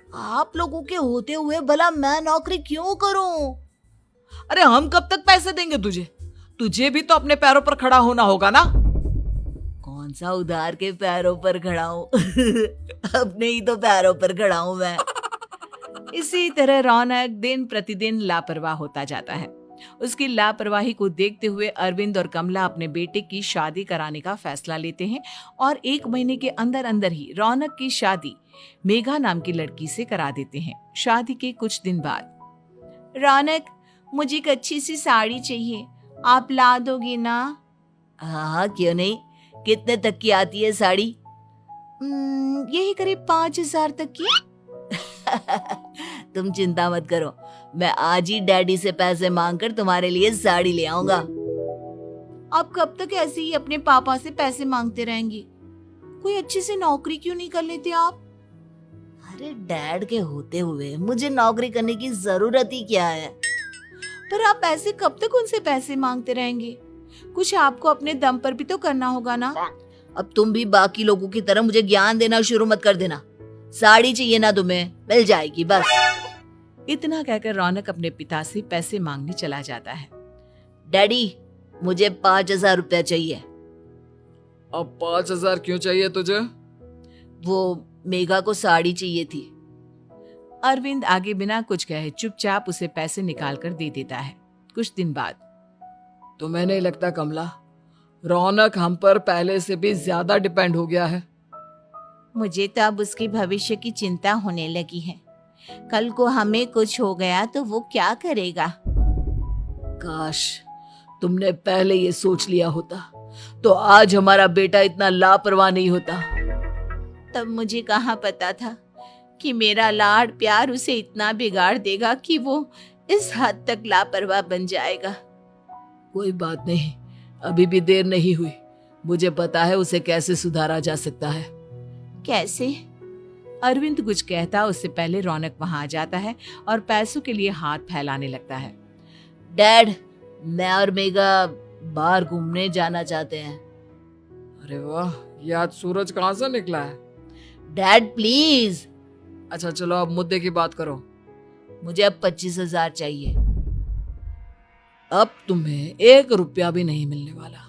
आप लोगों के होते हुए भला मैं नौकरी क्यों करूं? अरे हम कब तक पैसे देंगे तुझे? तुझे भी तो अपने पैरों पर खड़ा होना होगा ना। कौन सा उधार के पैरों पर खड़ा हूं? अपने ही तो पैरों पर खड़ा हूं मैं। इसी तरह रौनक दिन प्रतिदिन लापरवाह होता जाता है। उसकी लापरवाही को देखते हुए अरविंद और कमला अपने बेटे की शादी कराने का फैसला लेते हैं और 1 महीने के अंदर अंदर ही रौनक की शादी मेघा नाम की लड़की से करा देते हैं। शादी के कुछ दिन बाद, रौनक, मुझे एक अच्छी सी साड़ी चाहिए, आप ला दोगी ना? हाँ, क्यों नहीं। कितने तक की आती है साड़ी? यही करीब 5,000 तक की। तुम चिंता मत करो, मैं आज ही डैडी से पैसे मांगकर तुम्हारे लिए साड़ी ले आऊंगा। आप कब तक ऐसे ही अपने पापा से पैसे मांगते रहेंगी? कोई अच्छी सी नौकरी क्यों नहीं कर लेते आप? अरे डैड के होते हुए मुझे नौकरी करने की जरूरत ही क्या है? पर आप ऐसे कब तक उनसे पैसे मांगते रहेंगे? कुछ आपको अपने दम पर भी तो करना होगा ना। अब तुम भी बाकी लोगों की तरह मुझे ज्ञान देना शुरू मत कर देना। साड़ी चाहिए ना तुम्हें, मिल जाएगी बस। इतना कहकर रौनक अपने पिता से पैसे मांगने चला जाता है। डैडी, मुझे 5,000 रुपया चाहिए। अब 5,000 क्यों चाहिए तुझे? वो मेघा को साड़ी चाहिए थी। अरविंद आगे बिना कुछ कहे चुपचाप उसे पैसे निकाल कर दे देता है। कुछ दिन बाद, तुम्हें नहीं लगता कमला, रौनक हम पर पहले से भी ज्यादा डिपेंड हो गया है? मुझे तो अब उसके भविष्य की चिंता होने लगी है। कल को हमें कुछ हो गया तो वो क्या करेगा? काश तुमने पहले ये सोच लिया होता तो आज हमारा बेटा इतना लापरवाह नहीं होता। तब मुझे कहाँ पता था कि मेरा लाड प्यार उसे इतना बिगाड़ देगा कि वो इस हद तक लापरवाह बन जाएगा। कोई बात नहीं, अभी भी देर नहीं हुई। मुझे पता है उसे कैसे सुधारा जा सकता है। कैसे? अरविंद कुछ कहता उससे पहले रौनक वहां आ जाता है और पैसों के लिए हाथ फैलाने लगता है। डैड, मैं और मेघा बाहर घूमने जाना चाहते हैं। अरे वाह, ये आज सूरज कहाँ से निकला है? Dad please. अच्छा चलो अब मुद्दे की बात करो। मुझे अब 25,000 चाहिए। अब तुम्हें 1 रुपया भी नहीं मिलने वाला।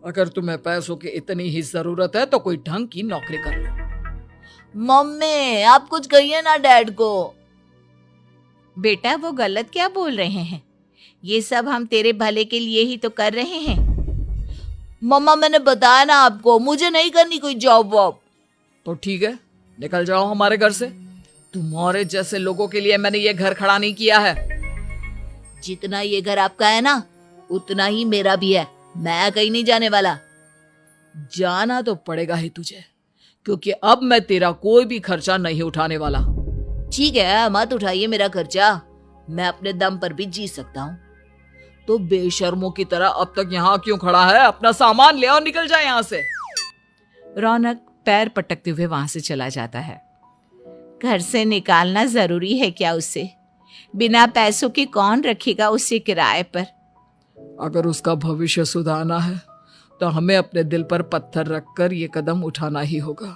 अगर तुम्हें पैसों की इतनी ही जरूरत है तो कोई ढंग की नौकरी कर लो। मम्मी, आप कुछ कहिए ना डैड को। बेटा, वो गलत क्या बोल रहे हैं? ये सब हम तेरे भले के लिए ही तो कर रहे हैं। मम्मा, मैंने बताया ना आपको, मुझे नहीं करनी कोई जॉब वॉब। तो ठीक है, निकल जाओ हमारे घर से। तुम्हारे जैसे लोगों के लिए मैंने ये घर खड़ा नहीं किया है। जितना ये घर आपका है ना, उतना ही मेरा भी है। मैं कहीं नहीं जाने वाला। जाना तो पड़ेगा ही तुझे, क्योंकि अब मैं तेरा कोई भी खर्चा नहीं उठाने वाला। ठीक है, मत उठाइए मेरा खर्चा, मैं अपने दम पर भी जी सकता हूँ। तो बेशर्मों की तरह अब तक यहाँ क्यों खड़ा है? अपना सामान ले और निकल जाए यहाँ से। रौनक पैर पटकते हुए वहां से चला जाता है। घर से निकालना जरूरी है क्या उसे? बिना पैसों के कौन रखेगा उसे किराए पर? अगर उसका भविष्य सुधारना है तो हमें अपने दिल पर पत्थर रखकर ये कदम उठाना ही होगा।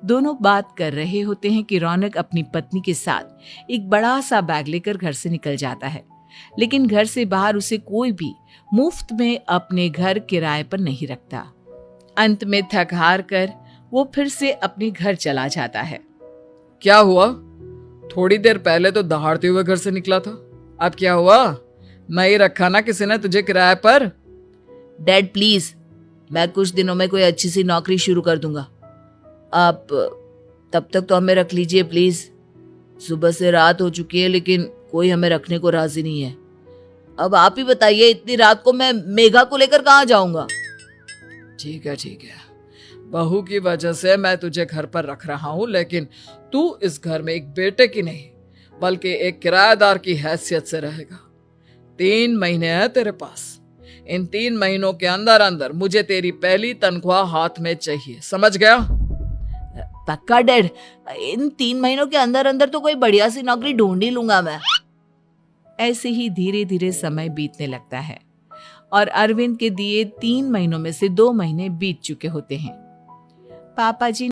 दोनों बात कर रहे होते हैं कि रौनक अपनी पत्नी के साथ एक बड़ा सा बैग लेकर घर से निकल जाता है, लेकिन घर से बाहर उसे कोई भी मुफ्त में अपने घर किराए पर नहीं रखता। अंत में थक हार कर वो फिर से अपने घर चला जाता है। क्या हुआ? थोड़ी देर पहले तो दहाड़ते हुए घर से निकला था, अब क्या हुआ? नहीं रखा ना किसी ने तुझे किराए पर? डैड प्लीज, मैं कुछ दिनों में कोई अच्छी सी नौकरी शुरू कर दूंगा। आप तब तक तो हमें रख लीजिए प्लीज। सुबह से रात हो चुकी है लेकिन कोई हमें रखने को राजी नहीं है। अब आप ही बताइए, इतनी रात को मैं मेघा को लेकर कहाँ जाऊंगा? ठीक है ठीक है, बहू की वजह से मैं तुझे घर पर रख रहा हूँ, लेकिन तू इस घर में एक बेटे की नहीं बल्कि एक किराएदार की हैसियत से रहेगा। 3 महीने है तेरे पास। इन 3 महीनों के अंदर अंदर मुझे तेरी पहली तनख्वाह हाथ में चाहिए, समझ गया? पक्का डैड, इन 3 महीनों के अंदर अंदर तो कोई बढ़िया सी नौकरी ढूंढ ही लूंगा मैं। ऐसे ही धीरे धीरे समय बीतने लगता है और अरविंद के दिए 3 महीनों में से 2 महीने बीत चुके होते हैं। पापा जी